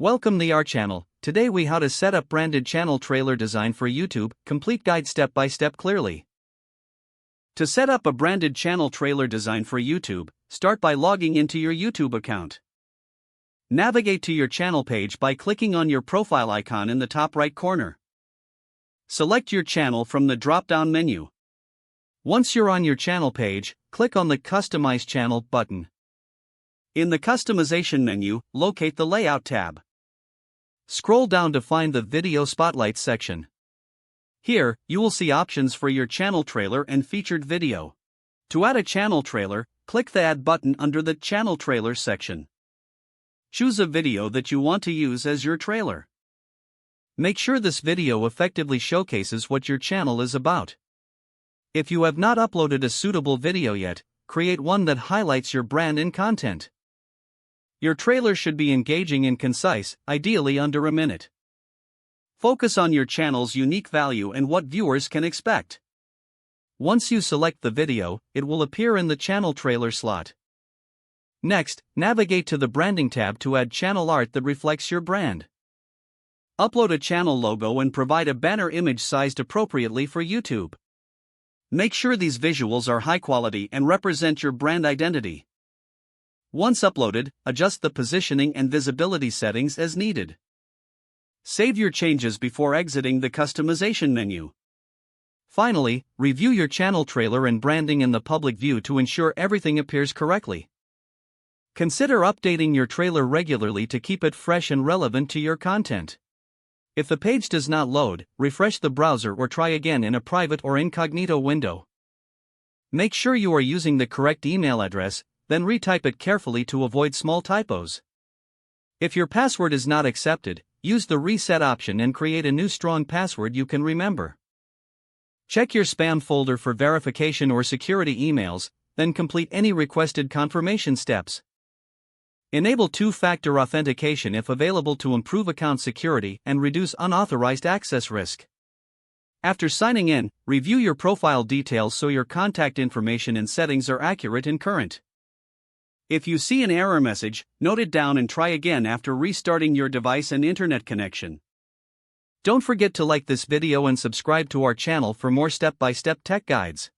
Welcome to our channel. Today we how to set up branded channel trailer design for YouTube, complete guide step by step clearly. To set up a branded channel trailer design for YouTube, start by logging into your YouTube account. Navigate to your channel page by clicking on your profile icon in the top right corner. Select your channel from the drop-down menu. Once you're on your channel page, click on the Customize Channel button. In the Customization menu, locate the Layout tab. Scroll down to find the Video Spotlights section. Here, you will see options for your channel trailer and featured video. To add a channel trailer, click the Add button under the Channel Trailers section. Choose a video that you want to use as your trailer. Make sure this video effectively showcases what your channel is about. If you have not uploaded a suitable video yet, create one that highlights your brand and content. Your trailer should be engaging and concise, ideally under a minute. Focus on your channel's unique value and what viewers can expect. Once you select the video, it will appear in the channel trailer slot. Next, navigate to the Branding tab to add channel art that reflects your brand. Upload a channel logo and provide a banner image sized appropriately for YouTube. Make sure these visuals are high quality and represent your brand identity. Once uploaded, adjust the positioning and visibility settings as needed. Save your changes before exiting the customization menu. Finally, review your channel trailer and branding in the public view to ensure everything appears correctly. Consider updating your trailer regularly to keep it fresh and relevant to your content. If the page does not load, refresh the browser or try again in a private or incognito window. Make sure you are using the correct email address, then retype it carefully to avoid small typos. If your password is not accepted, use the reset option and create a new strong password you can remember. Check your spam folder for verification or security emails, then complete any requested confirmation steps. Enable two-factor authentication if available to improve account security and reduce unauthorized access risk. After signing in, review your profile details so your contact information and settings are accurate and current. If you see an error message, note it down and try again after restarting your device and internet connection. Don't forget to like this video and subscribe to our channel for more step-by-step tech guides.